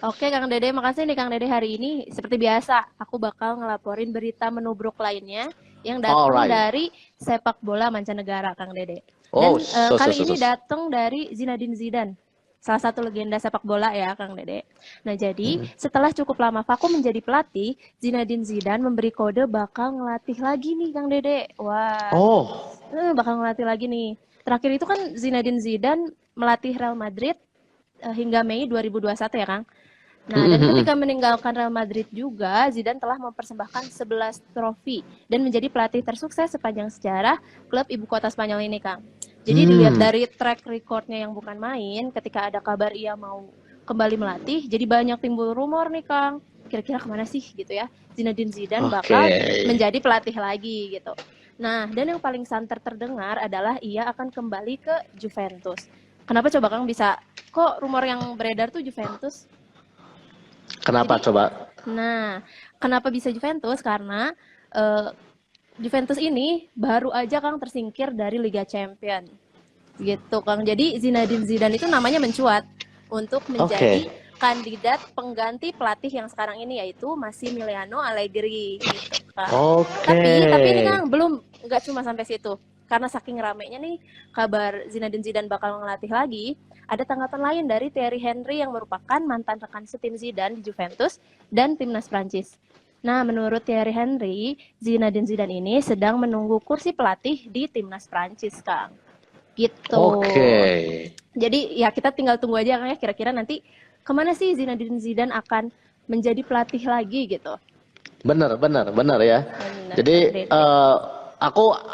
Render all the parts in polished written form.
Oke, Kang Dede, makasih nih Kang Dede. Hari ini seperti biasa, aku bakal ngelaporin berita menubruk lainnya yang datang Alright. dari sepak bola mancanegara, Kang Dede. Dan Oh, kali ini datang dari Zinedine Zidane, salah satu legenda sepak bola ya, Kang Dede. Nah, jadi Mm-mm. setelah cukup lama vakum menjadi pelatih, Zinedine Zidane memberi kode bakal ngelatih lagi nih, Kang Dede. Wah, Oh, bakal ngelatih lagi nih. Terakhir itu kan Zinedine Zidane melatih Real Madrid hingga Mei 2021 ya, Kang. Nah, dan mm-mm. ketika meninggalkan Real Madrid juga, Zidane telah mempersembahkan 11 trofi dan menjadi pelatih tersukses sepanjang sejarah klub ibu kota Spanyol ini, Kang. Jadi dilihat Hmm. dari track recordnya yang bukan main, ketika ada kabar ia mau kembali melatih, jadi banyak timbul rumor nih, Kang. Kira-kira kemana sih gitu ya? Zinedine Zidane Oke. bakal menjadi pelatih lagi gitu. Nah, dan yang paling santer terdengar adalah ia akan kembali ke Juventus. Kenapa coba Kang bisa kok rumor yang beredar tuh Juventus? Kenapa Jadi, coba? nah, kenapa bisa Juventus? Karena uh, Juventus ini baru aja Kang tersingkir dari Liga Champion. Gitu Kang. Jadi Zinedine Zidane itu namanya mencuat untuk menjadi Oke. kandidat pengganti pelatih yang sekarang ini yaitu Massimiliano Allegri gitu Kang. Oke. Tapi ini Kang belum nggak cuma sampai situ. Karena saking ramenya nih kabar Zinedine Zidane bakal ngelatih lagi, ada tanggapan lain dari Thierry Henry yang merupakan mantan rekan setim Zidane di Juventus dan timnas Prancis. Nah, menurut Thierry Henry, Zinedine Zidane ini sedang menunggu kursi pelatih di timnas Prancis, Kang. Gitu. Oke. Jadi ya kita tinggal tunggu aja Kang ya kira-kira nanti kemana sih Zinedine Zidane akan menjadi pelatih lagi gitu. Bener ya. Bener Jadi Kang Dede.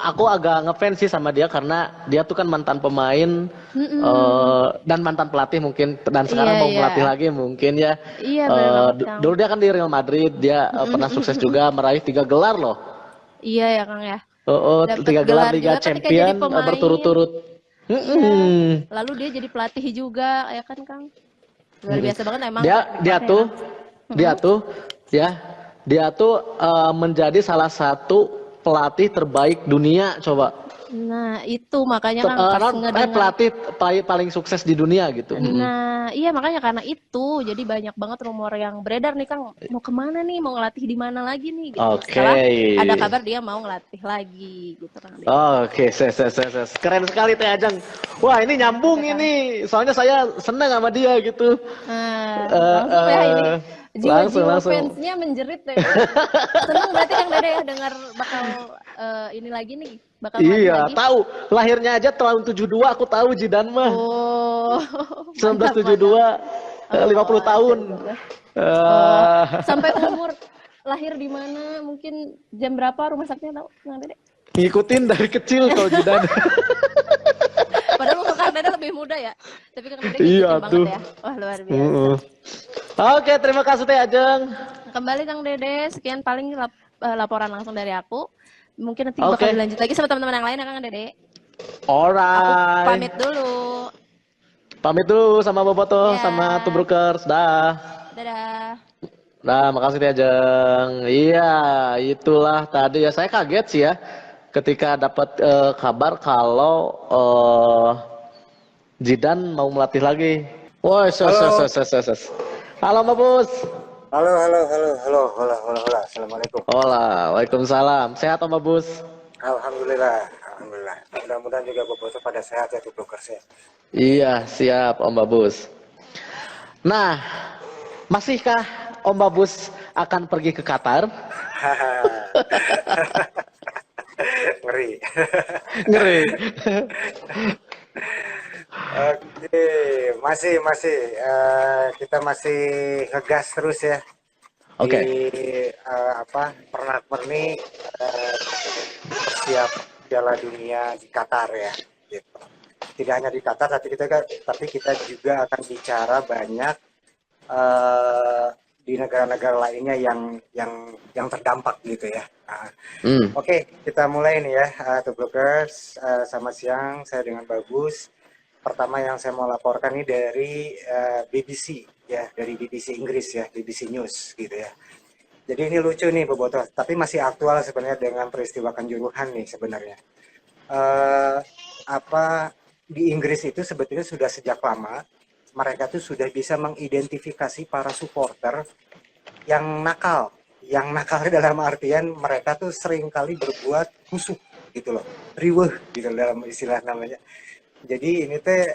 aku agak ngefans sih sama dia karena dia tuh kan mantan pemain Mm-mm. dan mantan pelatih mungkin dan Iya sekarang mau iya. ngelatih lagi mungkin ya. Iya bener banget Kang. Dulu dia kan di Real Madrid, dia pernah sukses Mm-mm. juga meraih 3 gelar loh. Iya ya Kang ya. Dapat 3 gelar gelar Liga juga ketika jadi Champion pemain. berturut-turut. Iya. Mm-mm. Lalu dia jadi pelatih juga ya kan Kang. Luar Mm-mm. biasa banget emang track Dia dia recordnya ya tuh Kang. dia Mm-mm. tuh ya dia tuh menjadi salah satu pelatih terbaik dunia coba. Nah itu makanya Kang pas ngedenger. Pelatih paling sukses di dunia gitu. Mm-mm. Nah, iya makanya karena itu jadi banyak banget rumor yang beredar nih Kang, mau kemana nih, mau ngelatih di mana lagi nih gitu. Oke. Setelah ada kabar dia mau ngelatih lagi gitu Kang Dede. Oke, ses. Keren sekali Teh Ajeng. Wah, ini Oke nyambung Kang. ini. Soalnya saya senang sama dia gitu. Nah, Eh, langsung ya ini eh, jiwa-jiwa langsung. fansnya menjerit deh Kang. Seneng berarti Kang Dede ya dengar bakal ini lagi nih, bakal ngelatih Iya, lagi. tahu. Lahirnya aja tahun 72 aku tahu Zidane mah. Oh, mantap mantap. 1972, 50 Oh, tahun. masya Allah. Oh, Eh, sampai umur lahir di mana, mungkin jam berapa rumah sakitnya tahu Kang Dede? ngikutin dari kecil kalau Zidane. Padahal umur Kang Dede lebih muda ya. Tapi Kang Dede ngikutin Iya banget tuh. ya. Wah, luar biasa. Mm-mm. Oke, terima kasih Teh Ajeng. Kembali Kang Dede, sekian paling laporan langsung dari aku. Mungkin nanti bakal Oke, dilanjut lagi sama teman-teman yang lain ya Kang Dede. Aku alright. pamit dulu. Pamit dulu sama Boboto, sama Ya, Tubrukers. Dah. dadah. Nah, makasih Teh Ajeng. Iya, itulah tadi ya. Saya kaget sih ya ketika dapat kabar kalau Zidane mau melatih lagi. Woi, Halo, Halo, Mbak Bus. halo. Assalamualaikum. Hola, Waalaikumsalam. Sehat, Mbak Bus? Alhamdulillah. Mudah-mudahan juga Boboto pada sehat ya, Tubrukers ya. Iya, siap, Om Babus. Nah, masihkah Om Babus akan pergi ke Qatar? Ngeri. Ngeri. Oke, masih kita masih ngegas terus ya di Oke. pernak-pernik persiap Piala Dunia di Qatar ya. Gitu. Tidak hanya di Qatar, tapi kita juga akan bicara banyak di negara-negara lainnya yang terdampak gitu ya. Hmm. Oke, kita mulai nih ya, Tubrukers. Selamat siang, saya dengan Bagus. Pertama yang saya mau laporkan ini dari BBC ya, dari BBC Inggris ya, BBC News gitu ya. Jadi ini lucu nih Boboto, tapi masih aktual sebenarnya dengan peristiwa Kanjuruhan nih sebenarnya. Apa di Inggris itu sebetulnya sudah sejak lama mereka tuh sudah bisa mengidentifikasi para supporter yang nakal. Yang nakal dalam artian mereka tuh seringkali berbuat kusuk gitu loh, riweuh gitu dalam istilah namanya. Jadi ini teh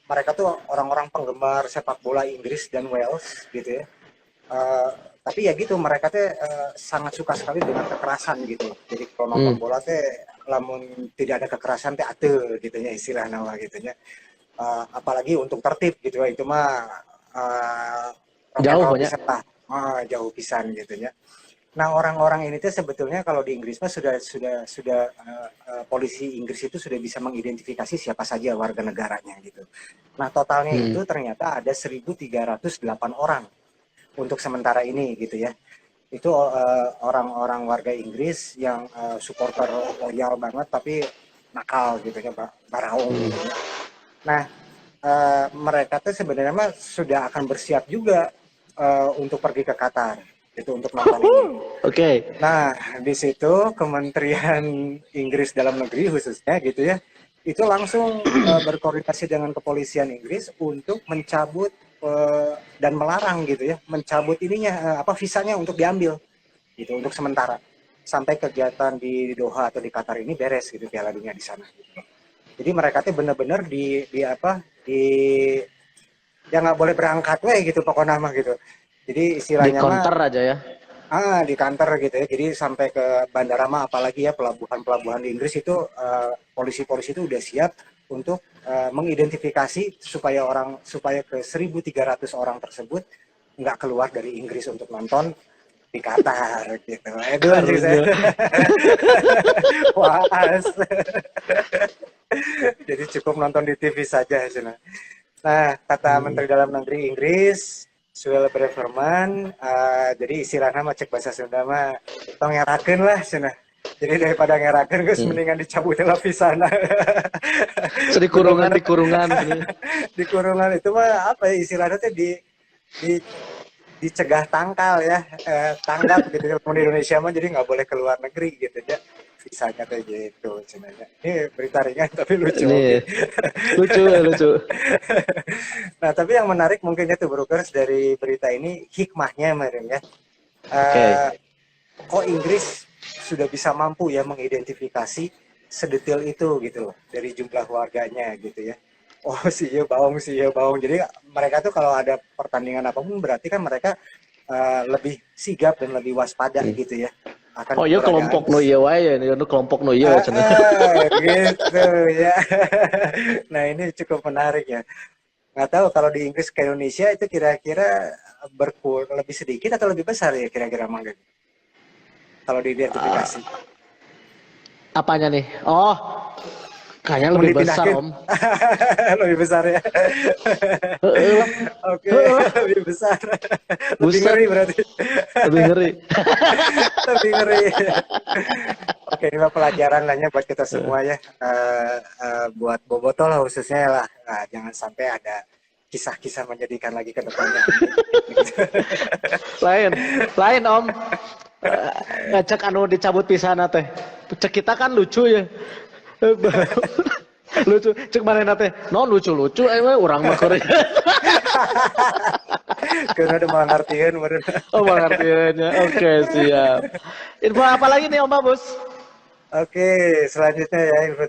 mereka tuh orang-orang penggemar sepak bola Inggris dan Wales gitu ya. Eh, tapi ya gitu mereka teh sangat suka sekali dengan kekerasan gitu. Jadi kalau nonton Hmm. bola teh lamun tidak ada kekerasan teh ate gitu ya istilah nama gitu ya. Apalagi untuk tertib gitu ya itu mah rock and Jauh roll banyak. pisan lah. Jauh pisan gitu ya. Nah, orang-orang ini tuh sebetulnya kalau di Inggris mah polisi Inggris itu sudah bisa mengidentifikasi siapa saja warga negaranya gitu. Nah, totalnya Hmm. itu ternyata ada 1.308 orang untuk sementara ini gitu ya. Itu orang-orang warga Inggris yang supporter loyal banget tapi nakal gitu ya, baraung Hmm. gitu ya. Nah, mereka tuh sebenarnya mah sudah akan bersiap juga untuk pergi ke Qatar itu untuk nonton ini. Oke. Nah, di situ Kementerian Inggris Dalam Negeri khususnya gitu ya, itu langsung berkoordinasi dengan kepolisian Inggris untuk mencabut dan melarang gitu ya, mencabut ininya apa visanya untuk diambil gitu untuk sementara sampai kegiatan di Doha atau di Qatar ini beres gitu Piala Dunia di sana. Gitu. Jadi mereka tuh benar-benar di apa di ya nggak boleh berangkat weh gitu pokoknya mah gitu. Jadi Di istilahnya mah counter aja ya. di kantor gitu ya. Jadi sampai ke bandara mah apalagi ya pelabuhan-pelabuhan di Inggris itu polisi-polisi itu udah siap untuk mengidentifikasi supaya ke 1.300 orang tersebut nggak keluar dari Inggris untuk nonton di Qatar gitu. Itu sih saya. Harusnya. Wah, jadi cukup nonton di TV saja cina. Nah, kata Hmm. Menteri Dalam Negeri Inggris, Suel Braverman, jadi istilahnya mah cek bahasa Sunda mah tong ngerakeun lah cina. Jadi daripada ngerakeun geus Hmm. mendingan dicabut heula pisana. So, di kurungan, Bener-bener di kurungan. di kurungan itu mah apa ya istilahnya tuh di dicegah tangkal ya, tanggap gitu ya. Di Indonesia mah jadi nggak boleh keluar negeri gitu ya. Visanya kayak gitu cenanya. Ini berita ringan tapi lucu oke. Nih, lucu ya, lucu. Nah, tapi yang menarik mungkin itu Brokers dari berita ini hikmahnya Marim ya. Oke. Eh, kok Inggris sudah bisa mampu ya mengidentifikasi sedetail itu gitu loh dari jumlah warganya gitu ya. Oh sih ya baung. Jadi mereka tuh kalau ada pertandingan apapun berarti kan mereka lebih sigap dan lebih waspada Hmm. gitu ya akan Oh iya keberadaan kelompok no iya wae ya, ini kelompok no iya cenah. gitu ya. Nah ini cukup menarik ya. Nggak tahu kalau di Inggris ke Indonesia itu kira-kira lebih sedikit atau lebih besar ya kira-kira Mangga kalau diidentifikasi. Apanya nih? Oh, kayaknya Mau lebih besar, dipindahkan Om. lebih besar ya. Heeh lah. Oke, Heeh lah. lebih besar. Lebih Buset, ngeri berarti. lebih ngeri. Lebih ngeri. Oke, ini mah pelajaran lahnya buat kita semua ya. Buat Boboto lah khususnya lah. Nah, jangan sampai ada kisah-kisah menjadikan lagi ke depannya. Lain, lain Om. Ngecek anu dicabut pisana teh. Cek kita kan lucu ya. Lucu. Cek mana teh? Non lucu-lucu urang mah keur. Karena udah mengertiin meureun. Oh, pengertiannya. Oke, siap. Info apa lagi nih Om Babus? Oke, selanjutnya ya info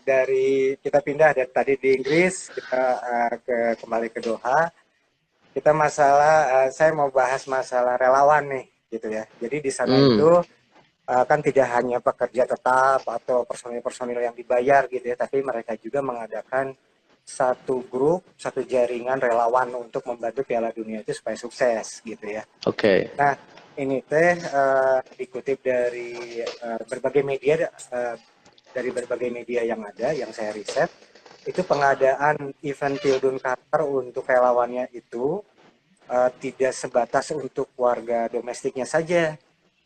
dari kita pindah dari tadi di Inggris kita kembali ke Doha. Kita saya mau bahas masalah relawan nih gitu ya. Jadi di sana itu kan tidak hanya pekerja tetap atau personil-personil yang dibayar gitu ya, tapi mereka juga mengadakan satu grup, satu jaringan relawan untuk membantu Piala Dunia itu supaya sukses gitu ya. Oke. Nah, ini teh dikutip dari berbagai media yang ada, yang saya riset, itu pengadaan event Pildun Qatar untuk relawannya itu tidak sebatas untuk warga domestiknya saja,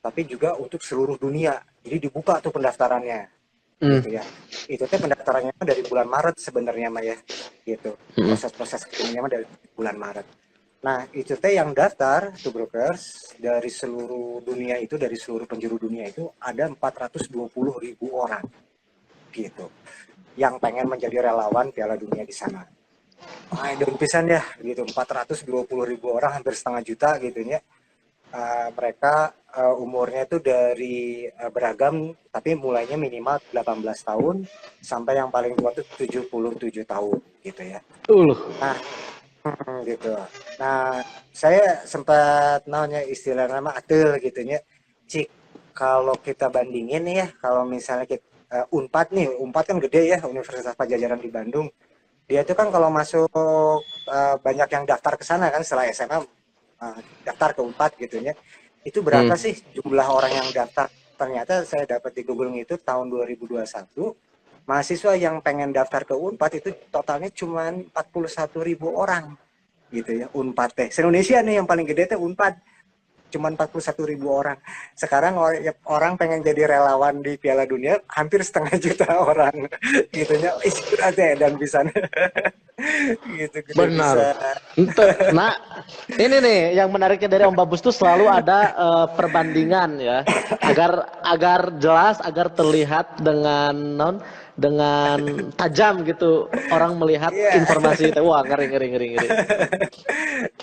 tapi juga untuk seluruh dunia. Jadi dibuka tuh pendaftarannya, gitu ya. Itu teh pendaftarannya dari bulan Maret sebenarnya Maya, gitu. Proses-proses ininya dari bulan Maret. Nah, itu teh yang daftar tuh Brokers dari seluruh dunia itu, dari seluruh penjuru dunia itu ada 420.000 orang gitu yang pengen menjadi relawan Piala Dunia di sana. daun pisan ya gitu, 420.000 orang, hampir setengah juta gitu ya. Mereka umurnya itu dari beragam, tapi mulainya minimal 18 tahun sampai yang paling tua itu 77 tahun gitu ya. Uluh. Nah, gitu. Nah, saya sempat nanya istilah nama atel gitu ya. Cik, kalau kita bandingin nih ya, kalau misalnya kita Unpad nih, Unpad kan gede ya, Universitas Padjadjaran di Bandung. Dia itu kan kalau masuk banyak yang daftar ke sana kan setelah SMA, daftar ke Unpad gitu ya. Itu berapa Hmm. sih jumlah orang yang daftar? Ternyata saya dapat di Google itu tahun 2021 mahasiswa yang pengen daftar ke Unpad itu totalnya cuma 41.000 orang gitu ya. Unpad teh se-Indonesia nih yang paling gede teh Unpad, cuma 41.000 orang. Sekarang orang pengen jadi relawan di Piala Dunia hampir setengah juta orang gitu ya. Dan bisa gitu gede Benar. bisa. Nah, ini nih yang menariknya dari Om Babus tuh selalu ada perbandingan ya, agar agar jelas, agar terlihat dengan tajam gitu orang melihat Iya. informasi itu. Wah, ngeri ngeri ngeri ngeri.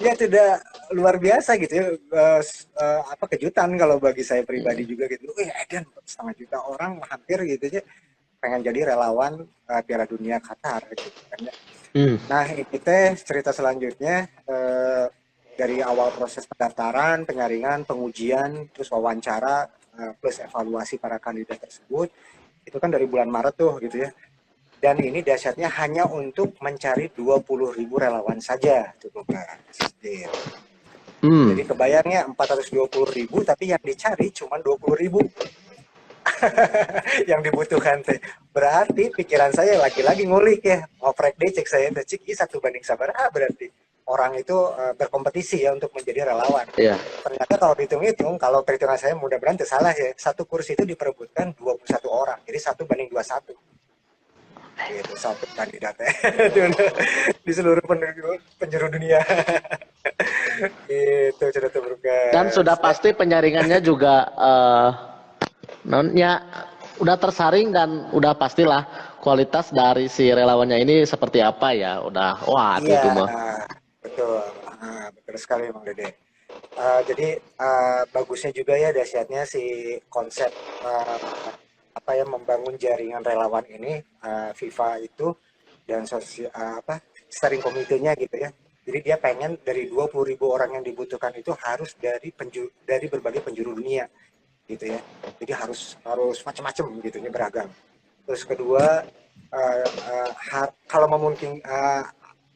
Ya tidak luar biasa gitu ya. Apa kejutan kalau bagi saya pribadi juga gitu. Edan setengah juta orang hampir gitu ya pengen jadi relawan Piala Dunia Qatar gitu kan ya. Hmm. Nah, ini teh cerita selanjutnya dari awal proses pendaftaran, penyaringan, pengujian, terus wawancara, plus evaluasi para kandidat tersebut. Itu kan dari bulan Maret tuh gitu ya. Dan ini dahsyatnya hanya untuk mencari 20.000 relawan saja tuh Hmm. Jadi kebayangnya 420.000 tapi yang dicari cuma 20.000 yang dibutuhkan teh. Berarti pikiran saya lagi-lagi ngulik ya, ngoprek deh cek saya teh cik, satu banding sabaraha berarti orang itu berkompetisi ya untuk menjadi relawan. Iya. Ternyata kalau dihitung-hitung, kalau perhitungan saya mudah-mudahan salah ya, satu kursi itu diperebutkan 21 orang, jadi 1 banding 21 gitu, satu kandidatnya di seluruh penjuru dunia. Itu cerita Dan berkas. sudah pasti penyaringannya juga nonnya udah tersaring dan udah pastilah kualitas dari si relawannya ini seperti apa ya. Udah wah Iya, itu mah. betul. Betul sekali Bang Dede. Jadi bagusnya juga ya dahsyatnya si konsep apa ya membangun jaringan relawan ini FIFA itu dan steering komitenya gitu ya. Jadi dia pengen dari 20.000 orang yang dibutuhkan itu harus dari berbagai penjuru dunia gitu ya. Jadi harus macam-macam gitu ya, beragam. Terus kedua kalau memungkinkan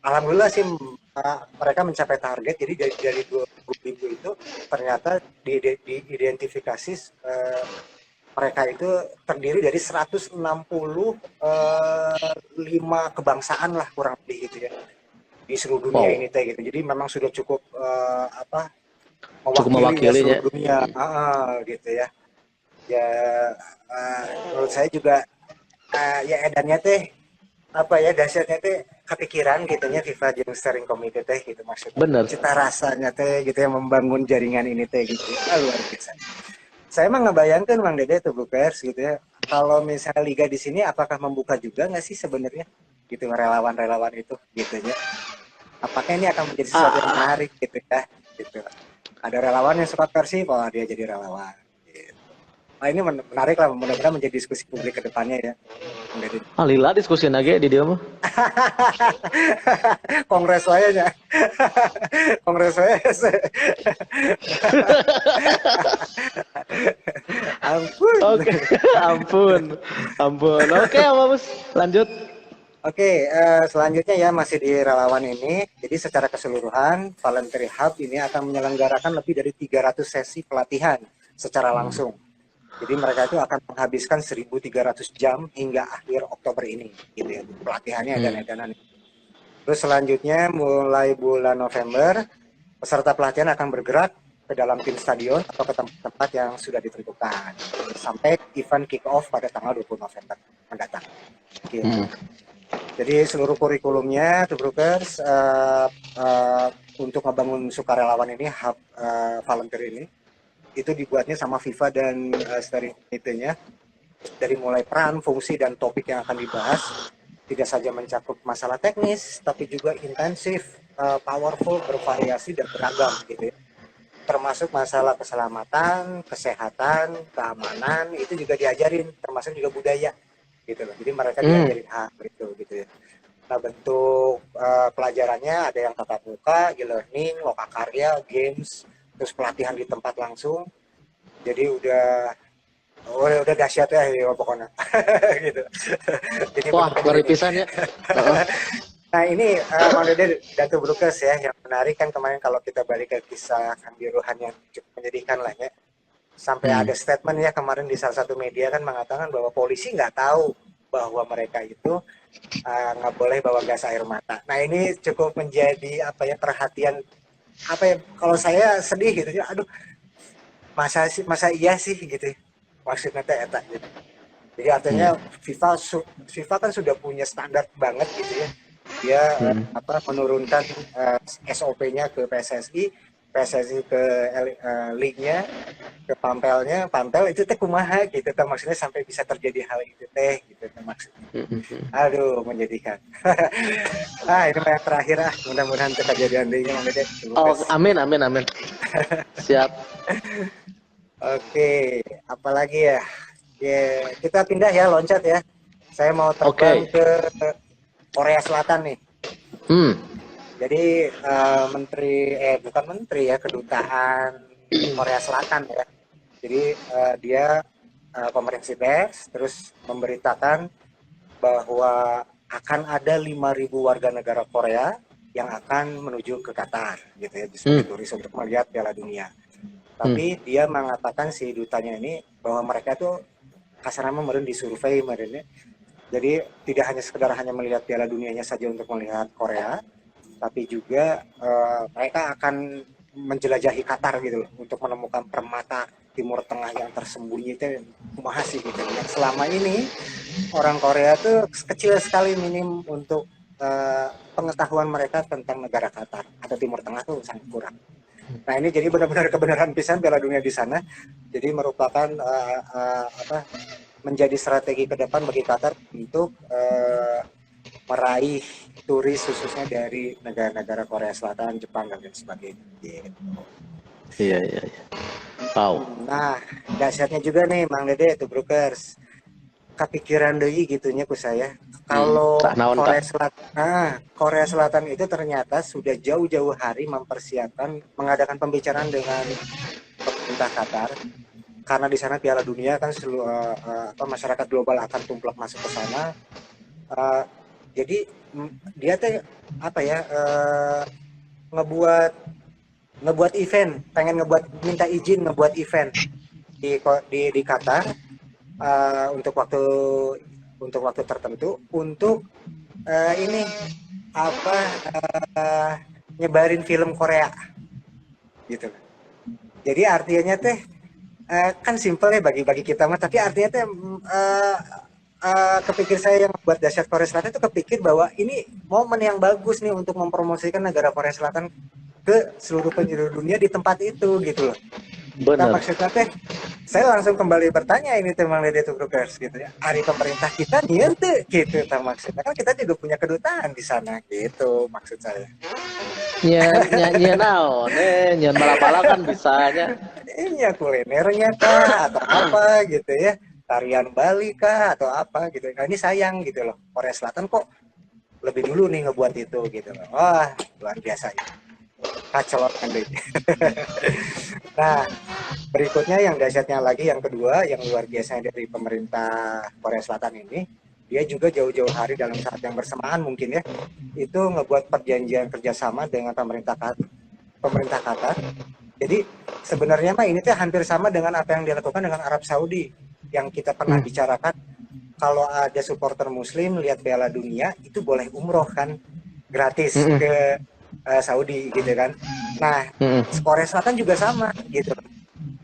alhamdulillah sih mereka mencapai target. Jadi dari 20.000 itu ternyata diidentifikasi mereka itu terdiri dari 165 kebangsaan lah kurang lebih gitu ya di seluruh dunia Wow, ini teh gitu. Jadi memang sudah cukup cukup mewakili ya mewakilinya. seluruh dunia gitu ya. Ya menurut saya juga ya edannya teh apa ya dahsyatnya teh kepikiran gitunya FIFA jeung steering committee teh gitu maksudnya Bener. cita rasanya teh gitu yang membangun jaringan ini teh gitu luar biasa. Saya emang ngebayangkan Bang Dede tuh Bukers gitu ya, kalau misalnya liga di sini apakah membuka juga nggak sih sebenarnya gitu relawan-relawan itu gitu ya, apakah ini akan menjadi sesuatu yang Ah, menarik gitu ya gitu, ada relawan yang suka Persib oh dia jadi relawan gitu. Nah ini menarik lah, mudah-mudahan menjadi diskusi publik ke depannya ya Bang Dede. Lila diskusi lagi di dia mah. Kongres saya nya. Kongres saya. Ampun. Oke, ampun, ampun. Oke, Om Babus, lanjut. Oke, selanjutnya ya masih di relawan ini. Jadi secara keseluruhan Voluntary Hub ini akan menyelenggarakan lebih dari 300 sesi pelatihan secara langsung. Jadi mereka itu akan menghabiskan 1.300 jam hingga akhir Oktober ini, gitu ya. Pelatihannya dan edanan. Terus selanjutnya mulai bulan November, peserta pelatihan akan bergerak ke dalam tim stadion atau ke tempat-tempat yang sudah ditentukan sampai event kick off pada tanggal 20 November mendatang. Gitu. Jadi seluruh kurikulumnya, Tubrukers, untuk ngebangun sukarelawan ini, hub volunteer ini, itu dibuatnya sama FIFA dan steering committee-nya, dari mulai peran, fungsi, dan topik yang akan dibahas, tidak saja mencakup masalah teknis, tapi juga intensif, powerful, bervariasi dan beragam gitu ya. Termasuk masalah keselamatan, kesehatan, keamanan itu juga diajarin, termasuk juga budaya gitu loh. Jadi mereka diajarin hal itu gitu ya. Nah, bentuk pelajarannya ada yang tatap muka, e-learning, lokakarya, games, terus pelatihan di tempat langsung. Jadi udah dahsyat ya pokoknya. Gitu. Jadi Wah, ngeri pisan ya. Nah ini Mang Dede dan Tubrukers ya, yang menarik kan kemarin kalau kita balik ke kisah Kanjuruhan yang cukup menyedihkan lah ya. Sampai ada statement ya kemarin di salah satu media kan mengatakan bahwa polisi nggak tahu bahwa mereka itu nggak boleh bawa gas air mata. Nah ini cukup menjadi apa ya perhatian apa ya, kalau saya sedih gitu ya, aduh masa iya sih gitu ya. Maksudnya teh eta gitu. Jadi artinya FIFA kan sudah punya standar banget gitu ya. Dia menurunkan SOP-nya ke PSSI, PSSI ke league-nya, ke Pampel itu teh kumaha gitu kan, maksudnya sampai bisa terjadi hal itu teh gitu kan maksudnya. Aduh, menyedihkan. Ini yang terakhir mudah-mudahan kejadian ini Oh, amin. Siap. Oke, apalagi ya? Kita pindah ya, loncat ya. Saya mau terbang ke Korea Selatan nih. Jadi bukan menteri ya, kedutaan Korea Selatan ya. Jadi dia konferensi pers terus memberitakan bahwa akan ada 5.000 warga negara Korea yang akan menuju ke Qatar gitu ya, sebagai turis untuk melihat Piala Dunia. Tapi dia mengatakan si dutanya ini bahwa mereka tuh kasarnya meren disurvei merenya. Jadi tidak hanya sekedar melihat Piala Dunianya saja untuk melihat Korea, tapi juga mereka akan menjelajahi Qatar gitu loh, untuk menemukan permata Timur Tengah yang tersembunyi itu kumaha sih gitu. Yang selama ini orang Korea tuh kecil sekali minim untuk pengetahuan mereka tentang negara Qatar atau Timur Tengah tuh sangat kurang. Nah ini jadi benar-benar kebenaran pisan Piala Dunia di sana. Jadi merupakan menjadi strategi ke depan bagi Qatar untuk meraih turis khususnya dari negara-negara Korea Selatan, Jepang dan lain sebagainya. Gitu. Iya. Wow. Nah dahsyatnya juga nih Mang Dede Tubrukers. Kepikiran deui gitunya ku saya. Kalau Korea Selatan itu ternyata sudah jauh-jauh hari mengadakan pembicaraan dengan pemerintah Qatar, karena di sana Piala Dunia kan seluruh masyarakat global akan tumplek masuk ke sana. Jadi dia teh ngebuat event, minta izin ngebuat event di Qatar. Untuk waktu tertentu untuk nyebarin film Korea gitu. Jadi artinya teh kan simpel ya bagi kita mah, tapi artinya teh kepikir saya yang buat dahsyat Korea Selatan itu kepikir bahwa ini momen yang bagus nih untuk mempromosikan negara Korea Selatan ke seluruh penjuru dunia di tempat itu gitu loh. Nah, maksudnya teh saya langsung kembali bertanya ini Mang Dede Tubrukers gitu ya. Hari pemerintah kita nyieu teu gitu maksudnya. Kan kita juga punya kedutaan di sana gitu maksud saya. Nyen naon nyen bala-bala kan bisanya. Iya kulinernya kah atau apa gitu ya. Tarian Bali kah atau apa gitu. Nah, ini sayang gitu loh. Korea Selatan kok lebih dulu nih ngebuat itu gitu loh. Wah, luar biasa ya. Kacelot kan deh. Nah, berikutnya yang dahsyatnya lagi yang kedua yang luar biasa dari pemerintah Korea Selatan ini, dia juga jauh-jauh hari dalam saat yang bersamaan mungkin ya, itu ngebuat perjanjian kerjasama dengan pemerintah Qatar. Jadi sebenarnya mah ini tuh hampir sama dengan apa yang dilakukan dengan Arab Saudi yang kita pernah bicarakan. Kalau ada supporter Muslim lihat Piala Dunia itu boleh umroh kan gratis ke Saudi gitu kan. Nah, Korea Selatan juga sama gitu.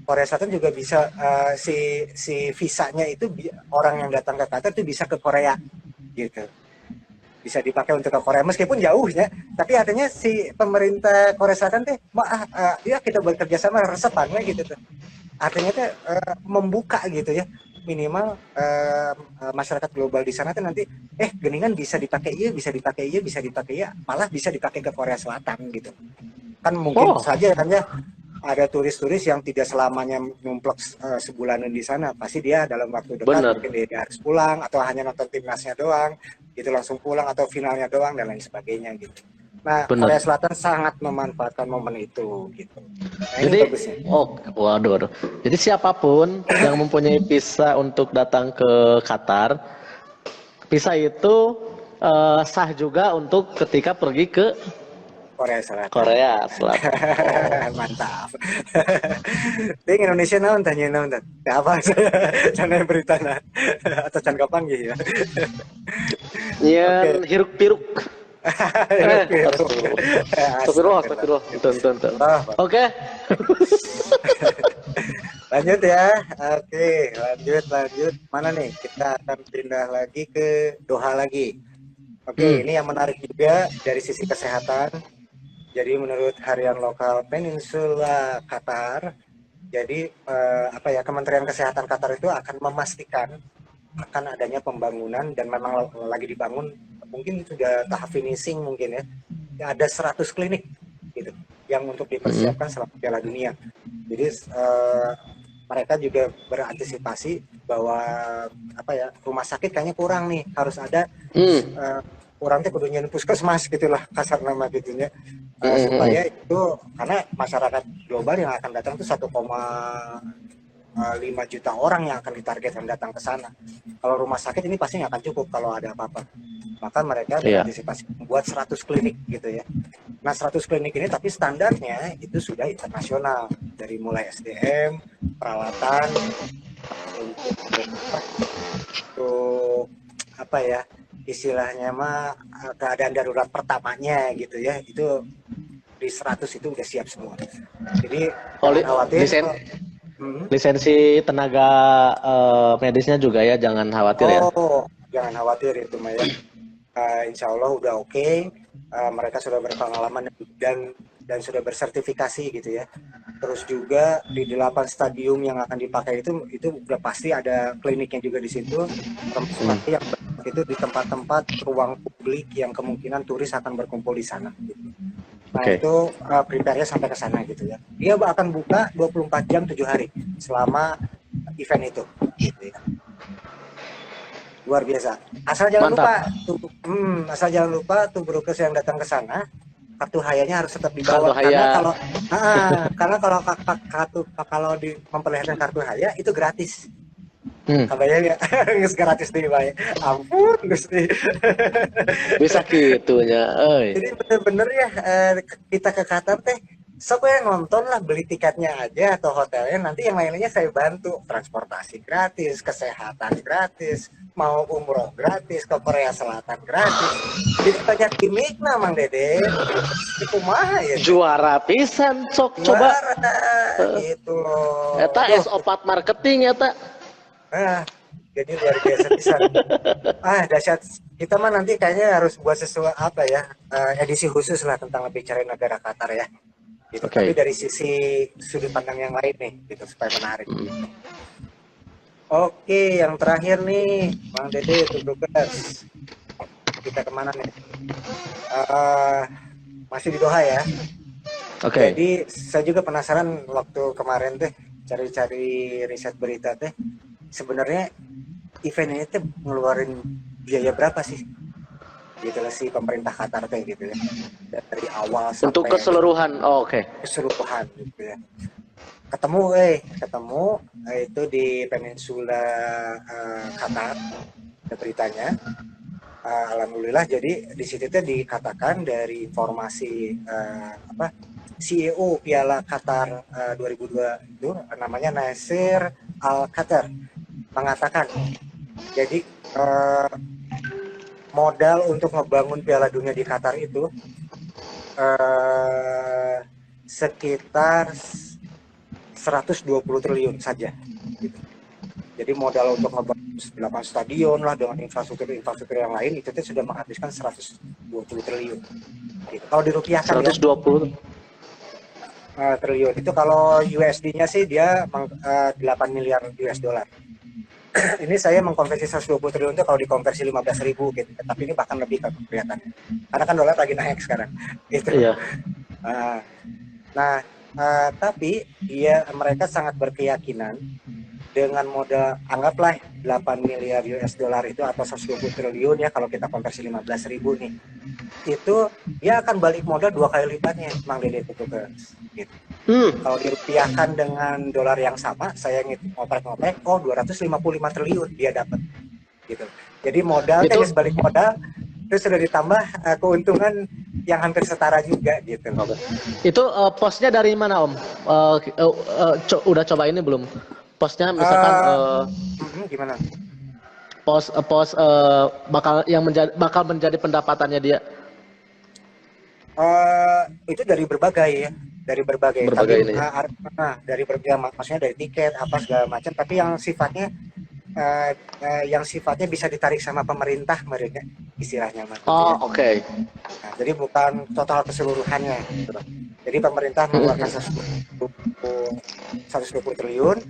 Korea Selatan juga bisa si visanya itu orang yang datang ke Qatar itu bisa ke Korea gitu. Bisa dipakai untuk ke Korea meskipun jauh ya. Tapi artinya si pemerintah Korea Selatan teh ya kita bekerja sama resepannya gitu tuh. Artinya tuh membuka gitu ya. minimal masyarakat global di sana tuh nanti geningan bisa dipakai iya, bisa dipakai iya, bisa dipakai iya, malah bisa dipakai ke Korea Selatan gitu. Kan mungkin Oh, saja kan ya ada turis-turis yang tidak selamanya numplek sebulanan di sana, pasti dia dalam waktu dekat bener, mungkin dia harus pulang atau hanya nonton timnasnya doang, gitu langsung pulang atau finalnya doang dan lain sebagainya gitu. Nah, Korea bener. Selatan sangat memanfaatkan momen itu gitu. Nah, ini Jadi, bagusnya. oh, waduh, waduh. Jadi siapapun yang mempunyai visa untuk datang ke Qatar, visa itu sah juga untuk ketika pergi ke Korea Selatan. Korea Selatan. Oh, Mantap. Ting Indonesia naon tanya naon tah? Teh apa? Can berita na. Atau can kapan gitu ya. nyian Oke. hiruk piruk. Astagfirullah. Astagfirullah, astagfirullah. Betul, betul, betul. Ah, Oke. lanjut ya. Oke, lanjut. Mana nih? Kita akan pindah lagi ke Doha lagi. Oke, Hmm, ini yang menarik juga dari sisi kesehatan. Jadi menurut harian lokal Peninsula Qatar, jadi Kementerian Kesehatan Qatar itu akan memastikan akan adanya pembangunan dan memang lagi dibangun, mungkin sudah tahap finishing mungkin ya. Ya, ada 100 klinik gitu yang untuk hmm, dipersiapkan selama Piala Dunia. Jadi mereka juga berantisipasi bahwa rumah sakit kayaknya kurang nih, harus ada hmm, kurang teh kudu nyeun puskesmas gitulah kasar nama gitunya. hmm. Supaya itu karena masyarakat global yang akan datang itu 1,5 juta orang yang akan ditargetkan datang ke sana. Kalau rumah sakit ini pasti nggak akan cukup kalau ada apa-apa. Maka mereka Iya. berantisipasi membuat 100 klinik gitu ya. Nah, 100 klinik ini tapi standarnya itu sudah internasional, dari mulai SDM, peralatan, untuk apa ya istilahnya mah keadaan darurat pertamanya gitu ya, itu di 100 itu udah siap semua. Jadi Oh, jangan khawatir. lisen, Hmm. lisensi tenaga medisnya juga ya, jangan khawatir ya. Oh, jangan khawatir itu Maya. Insya Allah udah oke. Mereka sudah berpengalaman dan sudah bersertifikasi gitu ya. Terus juga di 8 stadium yang akan dipakai itu udah pasti ada kliniknya juga di situ. Termasuk Hmm, nanti yang itu di tempat-tempat ruang publik yang kemungkinan turis akan berkumpul di sana. Gitu. Nah oke. itu prepare-nya sampai ke sana gitu ya. Dia akan buka 24 jam 7 hari selama event itu. Gitu ya. Luar biasa. Mantap. Asal jangan lupa tuh brokers yang datang ke sana, kartu hayanya harus tetap Kartu dibawa haya. karena kalau di memperlihatkan kartu haya itu gratis. Hmm, Kabarnya nggak gratis nih, Bay. Ampun, Gusti. bisa gitunya. Jadi bener-bener ya kita ke Qatar teh sok ya nonton lah, beli tiketnya aja atau hotelnya, nanti yang lainnya saya bantu, transportasi gratis, kesehatan gratis, mau umroh gratis, ke Korea Selatan gratis. Jadi banyak gimmick nah Mang Dede, itu mah ya Juara pisan, sok coba. juara gitu loh. Eta Aduh, S4 marketing eta. jadi luar biasa bisa. Dahsyat. Kita mah nanti kayaknya harus buat sesuatu edisi khusus lah tentang bicara negara Qatar ya. Gitu. Oke. Tapi dari sisi sudut pandang yang lain nih, gitu supaya menarik. Oke, yang terakhir nih, Bang Dede, Tubrukers. Kita kemana nih? Eh, masih di Doha ya. Oke. Jadi saya juga penasaran waktu kemarin teh cari-cari riset berita teh, sebenarnya event ini teh ngeluarin biaya berapa sih? Gitu lah si pemerintah Qatar teh gitu ya. Dari awal Untuk sampai keseluruhan. Oh, oke. keseluruhan gitu ya. Ketemu itu di Peninsula Qatar, ada beritanya. Alhamdulillah, jadi di situ tuh dikatakan dari informasi CEO Piala Qatar 2002 itu namanya Nasir Al Qatar mengatakan, jadi modal untuk ngebangun Piala Dunia di Qatar itu sekitar 120 triliun saja. Gitu. Jadi modal untuk ngebangun 8 stadion lah dengan infrastruktur yang lain itu sudah menghabiskan 120 triliun. Gitu. Kalau dirupiahkan 120. triliun itu, kalau USD-nya sih dia 8 miliar US dollar. Ini saya mengkonversi 120 triliun itu kalau dikonversi 15.000 gitu. Tapi ini bahkan lebih kan kelihatannya. Karena kan dolar lagi naik sekarang. Gitu. Iya. Uh, nah, tapi mereka sangat berkeyakinan dengan modal anggaplah 8 miliar US dollar itu atau 120 triliun ya kalau kita konversi 15.000 nih. Itu dia akan balik modal 2 kali lipatnya, Mang Dede itu gitu. Kalau dirupiahkan dengan dolar yang sama, saya ngoprek-ngoprek, 255 triliun dia dapat. Gitu. Jadi modal Itu balik modal itu sudah ditambah keuntungan yang hampir setara juga gitu. Itu posnya dari mana Om? Udah coba ini belum? Posnya misalkan gimana? Pos bakal menjadi pendapatannya dia. Itu dari berbagai ya, dari berbagai. Tapi Ini. dari berbagai, maksudnya dari tiket apa segala macam. Tapi yang sifatnya bisa ditarik sama pemerintah mereka istilahnya. Oke. Nah, jadi bukan total keseluruhannya. Gitu. Jadi pemerintah mengeluarkan 120 triliun,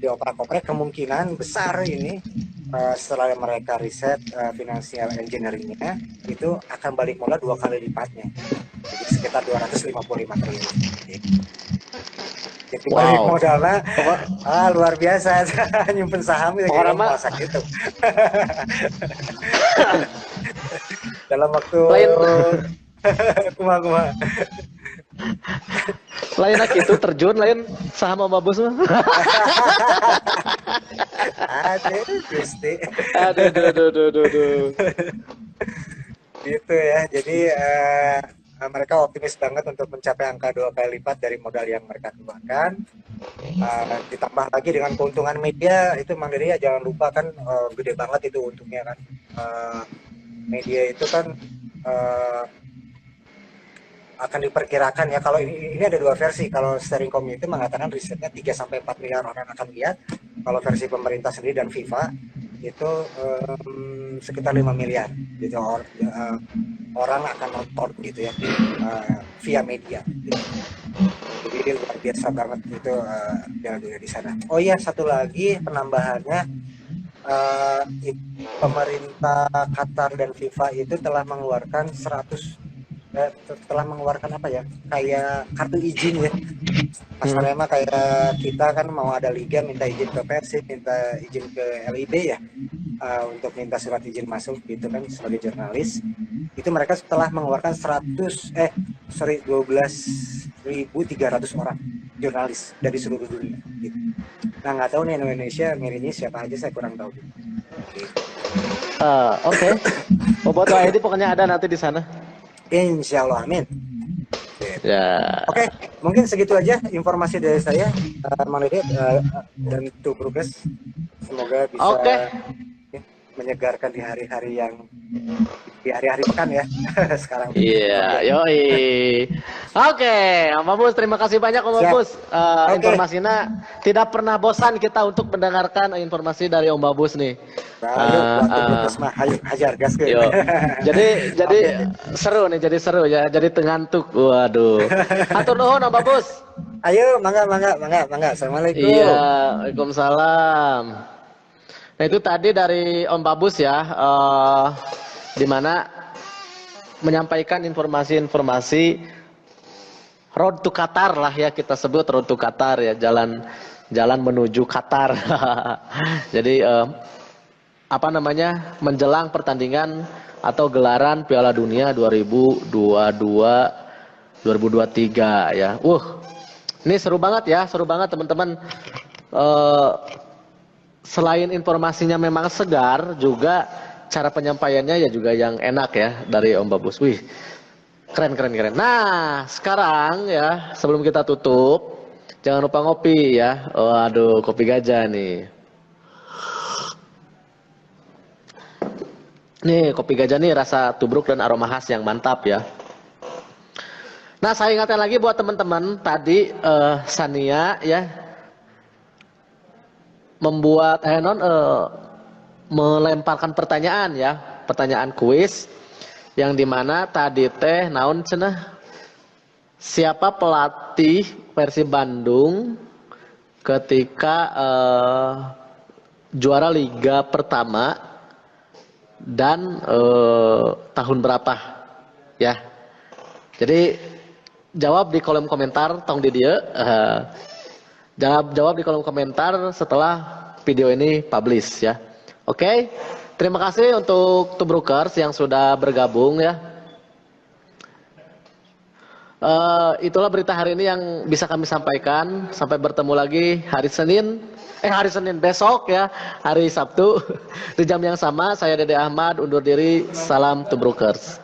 dioprek-oprek kemungkinan besar ini setelah mereka riset financial engineering-nya itu akan balik modal 2 kali lipatnya. Jadi sekitar 255 triliun. Jadi balik modalnya luar biasa. Nyimpen saham itu masa gitu. Dalam waktu kuma lain itu terjun lain saham Om Babus mah. Aduh, Gusti. Aduh. Gitu ya. Jadi mereka optimis banget untuk mencapai angka 2 kali lipat dari modal yang mereka keluarkan. Ditambah lagi dengan keuntungan media itu, Mang Dede, jangan lupa kan gede banget itu untungnya kan. Media itu kan akan diperkirakan ya, kalau ini ada 2 versi. Kalau steering committee mengatakan risetnya 3-4 miliar orang akan lihat. Kalau versi pemerintah sendiri dan FIFA itu sekitar 5 miliar gitu, orang akan nonton gitu ya via media gitu. Jadi luar biasa banget itu Piala Dunia di sana. Oh iya, satu lagi penambahannya, pemerintah Qatar dan FIFA itu telah mengeluarkan apa ya, kayak kartu izin ya. Masalahnya mah kayak kita kan mau ada liga minta izin ke Persib, minta izin ke LIB ya, untuk minta surat izin masuk gitu kan sebagai jurnalis. Itu mereka setelah mengeluarkan 12.300 orang jurnalis dari seluruh dunia gitu. Nah, nggak tahu nih Indonesia ngirinya siapa aja, saya kurang tahu. Oke. Boboto ID pokoknya ada nanti di sana. Insya Allah, amin. Ya. Oke, mungkin segitu aja informasi dari saya, Mang Dede, dan Tubrukes. Semoga bisa menyegarkan di hari-hari pekan ya. Sekarang. Iya, yoi. Oke, Om Babus, terima kasih banyak Om Babus. Informasinya tidak pernah bosan kita untuk mendengarkan informasi dari Om Babus nih. Hajar gas ke. Jadi seru nih, ya. Jadi tengantuk. Waduh. Atur nuhun Om Babus. Ayo, mangga. Assalamualaikum. Iya, Waalaikumsalam. Nah, itu tadi dari Om Babus ya, di mana menyampaikan informasi road to Qatar lah ya, kita sebut road to Qatar ya, jalan menuju Qatar. Jadi menjelang pertandingan atau gelaran Piala Dunia 2023 ya. Ini seru banget teman-teman. Selain informasinya memang segar, juga cara penyampaiannya ya juga yang enak ya dari Om Babus. Wih, keren. Nah, sekarang ya sebelum kita tutup, jangan lupa ngopi ya. Waduh, kopi gajah nih. Nih, kopi gajah nih rasa tubruk dan aroma khas yang mantap ya. Nah, saya ingatkan lagi buat teman-teman tadi Sania ya membuat melemparkan pertanyaan ya, pertanyaan kuis yang dimana tadi teh naon cenah, siapa pelatih Persib Bandung ketika juara liga pertama dan tahun berapa ya. Jadi jawab di kolom komentar tong di dia. Jawab di kolom komentar setelah video ini publish ya. Oke. Terima kasih untuk Tubrukers yang sudah bergabung ya. Itulah berita hari ini yang bisa kami sampaikan. Sampai bertemu lagi hari Senin besok ya, hari Sabtu di jam yang sama. Saya Dede Ahmad undur diri. Salam Tubrukers.